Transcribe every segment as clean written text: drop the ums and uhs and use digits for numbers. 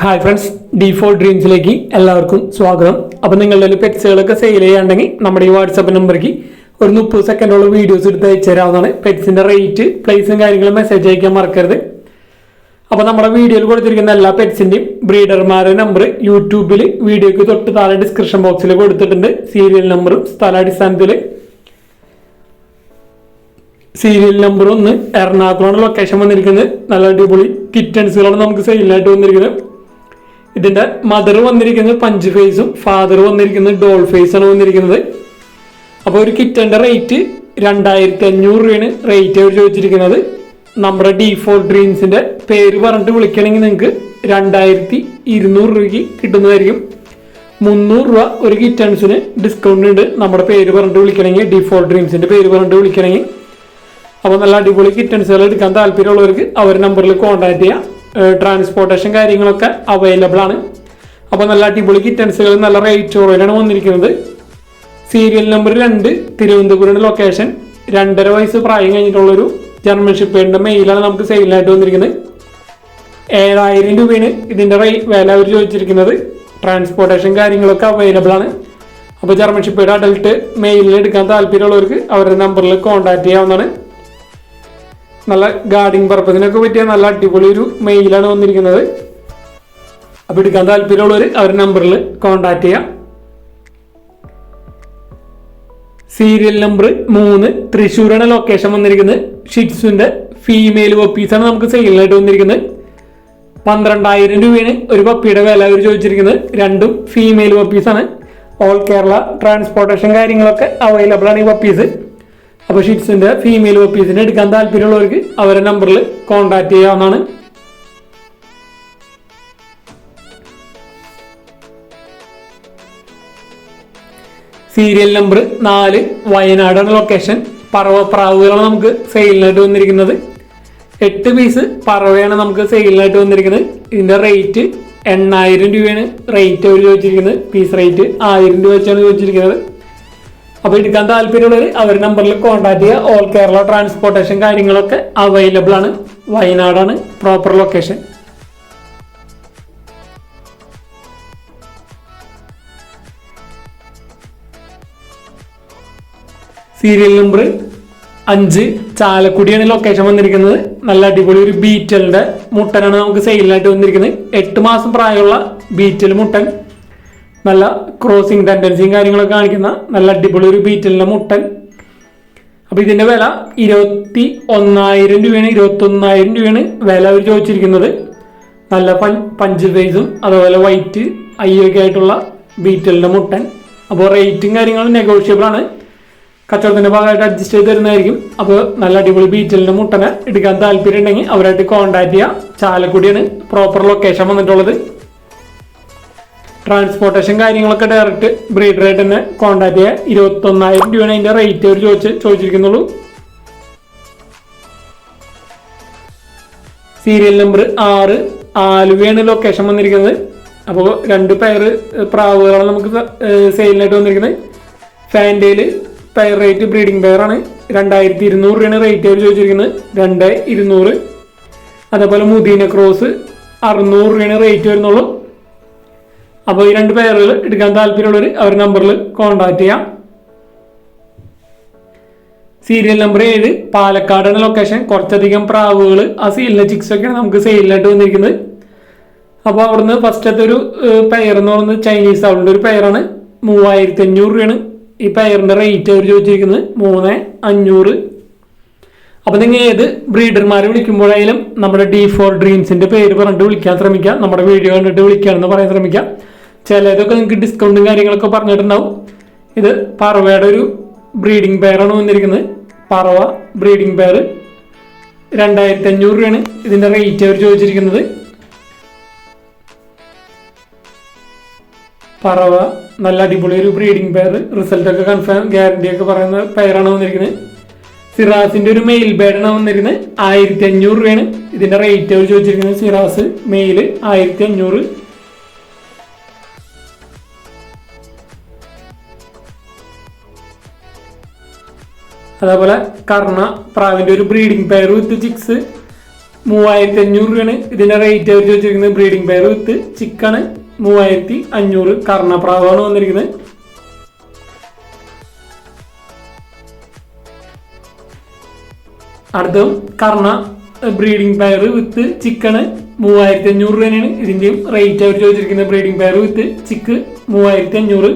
Hi friends, default ഡ്രീംസിലേക്ക് എല്ലാവർക്കും സ്വാഗതം. അപ്പോൾ നിങ്ങളുടെ പെറ്റ്സുകളൊക്കെ സെയിൽ ചെയ്യാണ്ടെങ്കിൽ നമ്മുടെ ഈ വാട്സാപ്പ് നമ്പർക്ക് ഒരു 30 സെക്കൻഡോളം വീഡിയോസ് എടുത്ത് അയച്ചു തരാവുന്നതാണ്. പെറ്റ്സിൻ്റെ റേറ്റ്, പ്ലേസും കാര്യങ്ങളും മെസ്സേജ് അയക്കാൻ മറക്കരുത്. അപ്പോൾ നമ്മുടെ വീഡിയോയിൽ കൊടുത്തിരിക്കുന്ന എല്ലാ പെറ്റ്സിൻ്റെയും ബ്രീഡർമാരുടെ നമ്പർ യൂട്യൂബിൽ വീഡിയോയ്ക്ക് തൊട്ട് താഴെ ഡിസ്ക്രിപ്ഷൻ ബോക്സിൽ കൊടുത്തിട്ടുണ്ട്. സീരിയൽ നമ്പറും സ്ഥലാടിസ്ഥാനത്തിൽ. സീരിയൽ നമ്പർ 1 എറണാകുളമാണ് ലൊക്കേഷൻ വന്നിരിക്കുന്നത്. നല്ല അടിപൊളി കിറ്റൻസുകളാണ് നമുക്ക് സെയിലായിട്ട് വന്നിരിക്കുന്നത്. ഇതിൻ്റെ മദർ വന്നിരിക്കുന്നത് പഞ്ച് ഫേസും ഫാദർ വന്നിരിക്കുന്നത് ഡോൾ ഫേസ് ആണ് വന്നിരിക്കുന്നത്. അപ്പോൾ ഒരു കിറ്റൻ്റെ റേറ്റ് 2500 രൂപയാണ് റേറ്റ് അവർ ചോദിച്ചിരിക്കുന്നത്. നമ്മുടെ ഡീഫോൾട്ട് ഡ്രീംസിൻ്റെ പേര് പറഞ്ഞിട്ട് വിളിക്കണമെങ്കിൽ നിങ്ങൾക്ക് 2200 രൂപയ്ക്ക് കിട്ടുന്നതായിരിക്കും. 300 രൂപ ഒരു കിറ്റൻസിന് ഡിസ്കൗണ്ട് ഉണ്ട് നമ്മുടെ പേര് പറഞ്ഞിട്ട് വിളിക്കണമെങ്കിൽ, ഡീഫോൾട്ട് ഡ്രീംസിൻ്റെ പേര് പറഞ്ഞിട്ട് വിളിക്കണമെങ്കിൽ. അപ്പോൾ നല്ല അടിപൊളി കിറ്റൻസുകൾ എടുക്കാൻ താല്പര്യമുള്ളവർക്ക് അവർ നമ്പറിൽ കോൺടാക്ട് ചെയ്യാം. ട്രാൻസ്പോർട്ടേഷൻ കാര്യങ്ങളൊക്കെ അവൈലബിൾ ആണ്. അപ്പോൾ നല്ല അടിപൊളി കിറ്റൻസുകൾ നല്ല റേറ്റ് കുറവിലാണ് വന്നിരിക്കുന്നത്. Serial number 2 Thiruvananthapuram location. 2.5 വയസ്സ് പ്രായം കഴിഞ്ഞിട്ടുള്ളൊരു ജർമ്മൻ ഷിപ്പേഡിൻ്റെ മെയിലാണ് നമുക്ക് സെയിലായിട്ട് വന്നിരിക്കുന്നത്. 7000 രൂപയാണ് ഇതിൻ്റെ വില അവർ ചോദിച്ചിരിക്കുന്നത്. ട്രാൻസ്പോർട്ടേഷൻ കാര്യങ്ങളൊക്കെ അവൈലബിൾ ആണ്. അപ്പോൾ ജർമ്മൻ ഷിപ്പേഡ് അഡൽട്ട് മെയിലിൽ എടുക്കാൻ താല്പര്യമുള്ളവർക്ക് അവരുടെ നമ്പറിൽ കോൺടാക്ട് ചെയ്യാവുന്നതാണ്. നല്ല ഗാർഡിങ് പർപ്പസിനൊക്കെ പറ്റിയ നല്ല അടിപൊളി ഒരു മെയിലാണ് വന്നിരിക്കുന്നത്. അപ്പോൾ എടുക്കാൻ താല്പര്യമുള്ളവർ അവരുടെ നമ്പറിൽ കോൺടാക്ട് ചെയ്യാം. സീരിയൽ നമ്പർ 3 തൃശ്ശൂരാണ് ലൊക്കേഷൻ വന്നിരിക്കുന്നത്. ഷിറ്റ്സുവിൻ്റെ ഫീമെയിൽ പപ്പീസാണ് നമുക്ക് സെയിലായിട്ട് വന്നിരിക്കുന്നത്. 12000 രൂപയാണ് ഒരു പപ്പിയുടെ വില അവർ ചോദിച്ചിരിക്കുന്നത്. രണ്ടും ഫീമെയിൽ പപ്പീസാണ്. ഓൾ കേരള ട്രാൻസ്പോർട്ടേഷൻ കാര്യങ്ങളൊക്കെ അവൈലബിൾ ആണ് ഈ പപ്പീസ്. അപ്പോൾ ഷിറ്റ്സിൻ്റെ ഫീമെയിൽ പപ്പീസിനെ എടുക്കാൻ താല്പര്യമുള്ളവർക്ക് അവരുടെ നമ്പറിൽ കോൺടാക്ട് ചെയ്യാവുന്നതാണ്. സീരിയൽ നമ്പർ 4 വയനാടാണ് ലൊക്കേഷൻ. പറവപ്രാവുകളാണ് നമുക്ക് സെയിലിനായിട്ട് വന്നിരിക്കുന്നത്. 8 പീസ് പറവയാണ് നമുക്ക് സെയിലിനായിട്ട് വന്നിരിക്കുന്നത്. ഇതിൻ്റെ റേറ്റ് 8000 രൂപയാണ് റേറ്റ് അവർ ചോദിച്ചിരിക്കുന്നത്. പീസ് റേറ്റ് 1000 രൂപ വെച്ചാണ് ചോദിച്ചിരിക്കുന്നത്. അപ്പോൾ എടുക്കാൻ താല്പര്യമുള്ളവർ അവർ നമ്പറിൽ കോൺടാക്ട് ചെയ്യുക. ഓൾ കേരള ട്രാൻസ്പോർട്ടേഷൻ കാര്യങ്ങളൊക്കെ അവൈലബിൾ ആണ്. വയനാടാണ് പ്രോപ്പർ ലൊക്കേഷൻ. സീരിയൽ നമ്പർ 5 ചാലക്കുടിയാണ് ലൊക്കേഷൻ വന്നിരിക്കുന്നത്. നല്ല അടിപൊളി ഒരു ബീറ്റലിൻ്റെ മുട്ടനാണ് നമുക്ക് സെയിലായിട്ട് വന്നിരിക്കുന്നത്. 8 മാസം പ്രായമുള്ള ബീറ്റൽ മുട്ടൻ, നല്ല ക്രോസിങ് ടെൻഡൻസിയും കാര്യങ്ങളൊക്കെ കാണിക്കുന്ന നല്ല അടിപൊളി ഒരു ബീറ്റലിൻ്റെ മുട്ടൻ. അപ്പോൾ ഇതിൻ്റെ വില 21000 രൂപയാണ്. 21000 രൂപയാണ് വില അവർ ചോദിച്ചിരിക്കുന്നത്. നല്ല പഞ്ച് ഫേസും അതുപോലെ വൈറ്റ് അയ്യൊക്കെ ആയിട്ടുള്ള ബീറ്റലിൻ്റെ മുട്ടൻ. അപ്പോൾ റേറ്റും കാര്യങ്ങളും നെഗോഷ്യബിൾ ആണ്. കച്ചവടത്തിൻ്റെ ഭാഗമായിട്ട് അഡ്ജസ്റ്റ് ചെയ്ത് തരുന്നതായിരിക്കും. അപ്പോൾ നല്ല അടിപൊളി ബീറ്റലിൻ്റെ മുട്ടനെ എടുക്കാൻ താല്പര്യം ഉണ്ടെങ്കിൽ അവരായിട്ട് കോൺടാക്ട് ചെയ്യുക. ചാലക്കുടിയാണ് പ്രോപ്പർ ലൊക്കേഷൻ വന്നിട്ടുള്ളത്. ട്രാൻസ്പോർട്ടേഷൻ കാര്യങ്ങളൊക്കെ ഡയറക്റ്റ് ബ്രീഡറായിട്ട് തന്നെ കോൺടാക്ട് ചെയ്യുക. 21000 രൂപയാണ് അതിൻ്റെ റേറ്റ് അവർ ചോദിച്ചിരിക്കുന്നുള്ളൂ. സീരിയൽ നമ്പർ 6 ആലുവയാണ് ലൊക്കേഷൻ വന്നിരിക്കുന്നത്. അപ്പോൾ 2 പെയർ പ്രാവുകളാണ് നമുക്ക് സെയിലിനായിട്ട് വന്നിരിക്കുന്നത്. ഫാൻഡേൽ പെയർ റേറ്റ് ബ്രീഡിംഗ് പെയറാണ്. 2200 രൂപയാണ് റേറ്റ് അവർ ചോദിച്ചിരിക്കുന്നത്. 2200. അതേപോലെ മുദീന ക്രോസ് 600 രൂപയാണ് റേറ്റ് വരുന്നുള്ളൂ. അപ്പോൾ ഈ 2 പെയറുകൾ എടുക്കാൻ താല്പര്യമുള്ളവർ അവർ നമ്പറിൽ കോൺടാക്ട് ചെയ്യാം. സീരിയൽ നമ്പർ 7 പാലക്കാടാണ് ലൊക്കേഷൻ. കുറച്ചധികം പ്രാവുകൾ ആ സീലിലെ ചിക്സൊക്കെയാണ് നമുക്ക് സെയിലിനായിട്ട് വന്നിരിക്കുന്നത്. അപ്പോൾ അവിടുന്ന് ഫസ്റ്റത്തെ ഒരു പെയർ എന്ന് പറയുന്നത് ചൈനീസ് അവളുടെ ഒരു പെയറാണ്. 3500 രൂപയാണ് ഈ പെയറിൻ്റെ റേറ്റ് അവർ ചോദിച്ചിരിക്കുന്നത്. 3500. അപ്പോൾ നിങ്ങൾ ഏത് ബ്രീഡർമാരെ വിളിക്കുമ്പോഴായാലും നമ്മുടെ ഡീഫോൾട്ട് ഡ്രീംസിൻ്റെ പേര് പറഞ്ഞിട്ട് വിളിക്കാൻ ശ്രമിക്കുക. നമ്മുടെ വീഡിയോ കണ്ടിട്ട് വിളിക്കാമെന്ന് പറയാൻ ശ്രമിക്കുക. ചിലതൊക്കെ നിങ്ങൾക്ക് ഡിസ്കൗണ്ടും കാര്യങ്ങളൊക്കെ പറഞ്ഞിട്ടുണ്ടാവും. ഇത് പറവയുടെ ഒരു ബ്രീഡിംഗ് പെയറാണ് വന്നിരിക്കുന്നത്. പറവ ബ്രീഡിംഗ് പെയർ 2500 രൂപയാണ് ഇതിൻ്റെ റേറ്റ് അവർ ചോദിച്ചിരിക്കുന്നത്. പറവ നല്ല അടിപൊളി ഒരു ബ്രീഡിംഗ് പെയർ, റിസൾട്ടൊക്കെ കൺഫേം ഗ്യാരണ്ടിയൊക്കെ പറയുന്ന പെയറാണ് വന്നിരിക്കുന്നത്. സിറാസിൻ്റെ ഒരു മെയിൽ ബേഡാണ് വന്നിരിക്കുന്നത്. 1500 രൂപയാണ് ഇതിൻ്റെ റേറ്റ് അവർ ചോദിച്ചിരിക്കുന്നത്. സിറാസ് മെയിൽ 1500. അതേപോലെ കർണ പ്രാവിൻ്റെ ഒരു ബ്രീഡിംഗ് പെയർ വിത്ത് ചിക്സ് 3500 രൂപയാണ് ഇതിന്റെ റേറ്റ് അവർ ചോദിച്ചിരിക്കുന്നത്. ബ്രീഡിംഗ് പെയർ വിത്ത് ചിക്കാണ് 3500. കർണപ്രാവാണ് വന്നിരിക്കുന്നത്. അടുത്തതും കർണ ബ്രീഡിംഗ് പെയർ വിത്ത് ചിക്കണ് 3500 രൂപയാണ് ഇതിന്റെയും റേറ്റ് അവർ ചോദിച്ചിരിക്കുന്നത്. ബ്രീഡിംഗ് പെയർ വിത്ത് ചിക്ക് 3500.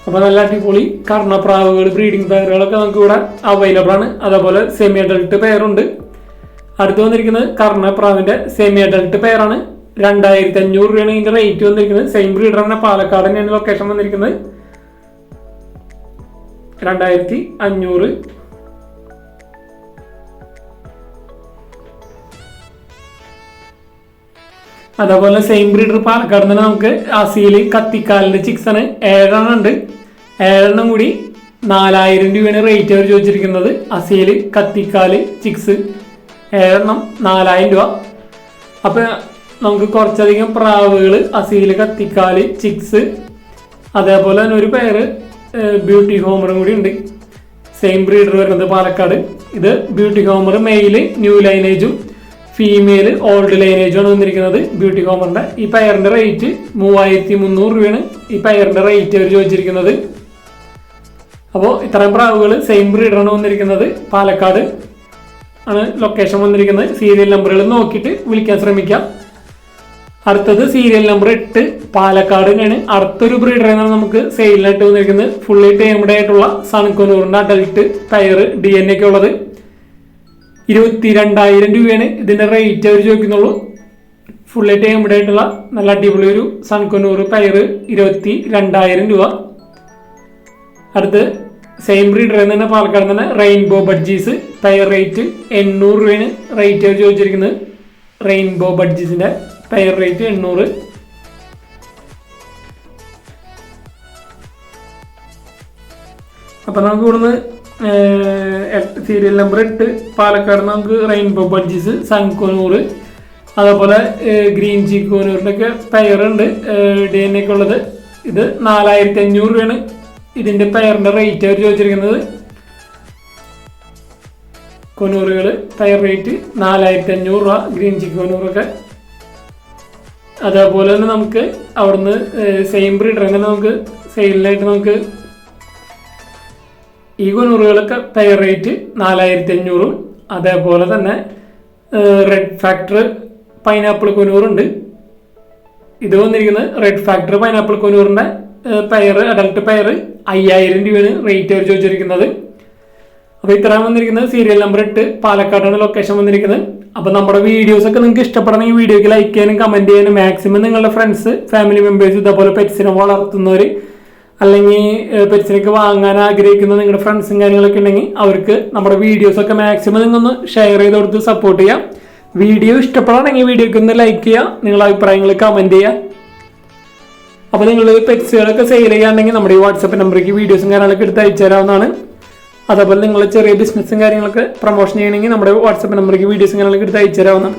അപ്പൊ നല്ല അടിപൊളി കർണപ്രാവുകൾ ബ്രീഡിംഗ് പെയറുകളൊക്കെ നമുക്ക് ഇവിടെ അവൈലബിൾ ആണ്. അതേപോലെ സെമി അഡൾട്ട് പെയറുണ്ട്. അടുത്ത് വന്നിരിക്കുന്നത് കർണപ്രാവിന്റെ സെമി അഡൾട്ട് പെയറാണ്. 2500 രൂപയാണ് ഇതിന്റെ റേറ്റ് വന്നിരിക്കുന്നത്. സെയിം ബ്രീഡർ തന്നെ, പാലക്കാട് തന്നെയാണ് ലൊക്കേഷൻ വന്നിരിക്കുന്നത്. 2500. അതേപോലെ സെയിം ബ്രീഡർ പാലക്കാട് തന്നെ നമുക്ക് അസീല് കത്തിക്കാലിന്റെ ചിക്സ് ആണ് 7 ഉണ്ട്. 7 കൂടി 4000 രൂപയാണ് റേറ്റ് അവർ ചോദിച്ചിരിക്കുന്നത്. അസീല് കത്തിക്കാല് ചിക്സ് 7 4000 രൂപ. അപ്പൊ നമുക്ക് കുറച്ചധികം പ്രാവുകൾ, അസീല് കത്തിക്കാല് ചിക്സ്, അതേപോലെ തന്നെ ഒരു പേര് ബ്യൂട്ടി ഹോമറും കൂടി ഉണ്ട്. സെയിം ബ്രീഡർ വരുന്നത് പാലക്കാട്. ഇത് ബ്യൂട്ടി ഹോമർ മെയില് ന്യൂ ലൈനേജും ഫീമെയിൽ ഓൾഡ് ലൈനേജും ആണ് വന്നിരിക്കുന്നത് ബ്യൂട്ടി ഹോമറിന്റെ. ഈ പെയറിന്റെ റേറ്റ് 3300 രൂപയാണ് ഈ പെയറിന്റെ റേറ്റ് അവർ ചോദിച്ചിരിക്കുന്നത്. അപ്പോൾ ഇത്രയും പ്രാവുകൾ സെയിം ബ്രീഡറാണ് വന്നിരിക്കുന്നത്. പാലക്കാട് ആണ് ലൊക്കേഷൻ വന്നിരിക്കുന്നത്. സീരിയൽ നമ്പറുകൾ നോക്കിയിട്ട് വിളിക്കാൻ ശ്രമിക്കാം. അടുത്തത് സീരിയൽ നമ്പർ 8 പാലക്കാട് തന്നെയാണ്. അടുത്തൊരു ബ്രീഡർ എന്നാണ് നമുക്ക് സെയിലിനായിട്ട് വന്നിരിക്കുന്നത്. ഫുള്ളി ടൈംഡ് ആയിട്ടുള്ള സൺകൊനൂറിന്റെ അഡൽട്ട് പെയർ DNA ഒക്കെ ഉള്ളത്. 22,000 രൂപയാണ് ഇതിന്റെ റേറ്റ് അവർ ചോദിക്കുന്നുള്ളൂ. ഫുള്ളി ടൈംഡ് ആയിട്ടുള്ള നല്ല അടിപൊളി ഒരു സൺകൊനൂർ പെയർ 22,000 രൂപ. അടുത്ത് സെയിം ബ്രീഡർ തന്നെ പാലക്കാട് തന്നെ റെയിൻബോ ബഡ്ജീസ് പെയർ റേറ്റ് 800 രൂപയാണ് റേറ്റ് അവർ ചോദിച്ചിരിക്കുന്നത്. റെയിൻബോ ബഡ്ജീസിന്റെ പെയർ റേറ്റ് 800. അപ്പൊ നമുക്ക് ഇവിടുന്ന് സീരിയൽ നമ്പർ 8 പാലക്കാട് നമുക്ക് റെയിൻബോ ബഡ്ജീസ്, സൺകൊനൂർ, അതേപോലെ ഗ്രീൻ ചിക്കോനൂറിന്റെ ഒക്കെ പെയർ ഉണ്ട് DNA ഒക്കെ ഉള്ളത്. ഇത് 4500 രൂപയാണ് ഇതിന്റെ പെയറിന്റെ റേറ്റ് അവർ ചോദിച്ചിരിക്കുന്നത്. കൊനൂറുകൾ പെയർ റേറ്റ് 4500 രൂപ ഗ്രീൻ ചിക്കോനൂറൊക്കെ. അതേപോലെ തന്നെ നമുക്ക് അവിടുന്ന് സെയിം ബ്രീഡർ തന്നെ നമുക്ക് സെയിലിനായിട്ട് നമുക്ക് ഈ കൊനൂറുകളൊക്കെ പെയർ റേറ്റ് 4500. അതേപോലെ തന്നെ റെഡ് ഫാക്ടർ പൈനാപ്പിൾ കൊനൂറുണ്ട്. ഇത് വന്നിരിക്കുന്നത് റെഡ് ഫാക്ടർ പൈനാപ്പിൾ കൊനൂറിന്റെ പെയർ അഡൽട്ട് പെയർ 5000 രൂപയാണ് റേറ്റ് അവർ ചോദിച്ചിരിക്കുന്നത്. അപ്പൊ ഇത്രയും വന്നിരിക്കുന്നത് സീരിയൽ നമ്പർ 8 പാലക്കാടാണ് ലൊക്കേഷൻ വന്നിരിക്കുന്നത്. അപ്പൊ നമ്മുടെ വീഡിയോസ് ഒക്കെ നിങ്ങൾക്ക് ഇഷ്ടപ്പെടണമെങ്കിൽ വീഡിയോക്ക് ലൈക്ക് ചെയ്യാനും കമന്റ് ചെയ്യാനും, മാക്സിമം നിങ്ങളുടെ ഫ്രണ്ട്സ് ഫാമിലി മെമ്പേഴ്സ് ഇതേപോലെ പെറ്റ്സിനെ വളർത്തുന്നവർ അല്ലെങ്കിൽ പെറ്റ്സിനൊക്കെ വാങ്ങാൻ ആഗ്രഹിക്കുന്ന നിങ്ങളുടെ ഫ്രണ്ട്സും കാര്യങ്ങളൊക്കെ ഉണ്ടെങ്കിൽ അവർക്ക് നമ്മുടെ വീഡിയോസ് ഒക്കെ മാക്സിമം നിങ്ങളൊന്ന് ഷെയർ ചെയ്ത് കൊടുത്ത് സപ്പോർട്ട് ചെയ്യാം. വീഡിയോ ഇഷ്ടപ്പെടാണെങ്കിൽ വീഡിയോക്ക് ഒന്ന് ലൈക്ക് ചെയ്യുക, നിങ്ങളുടെ അഭിപ്രായങ്ങൾ കമന്റ് ചെയ്യുക. അപ്പോൾ നിങ്ങൾ പെറ്റ്സുകളൊക്കെ സെയിൽ ചെയ്യാണ്ടെങ്കിൽ നമ്മുടെ ഈ വാട്സപ്പ് നമ്പറേക്ക് വീഡിയോസും കാര്യങ്ങളൊക്കെ എടുത്ത് അയച്ചു തരാവുന്നതാണ്. അതേപോലെ നിങ്ങൾ ചെറിയ ബിസിനസ്സും കാര്യങ്ങളൊക്കെ പ്രൊമോഷൻ ചെയ്യണമെങ്കിൽ നമ്മുടെ വാട്സപ്പ് നമ്പറേക്ക് വീഡിയോസും കാര്യങ്ങളൊക്കെ എടുത്ത് അയച്ചു തരാവുന്നതാണ്.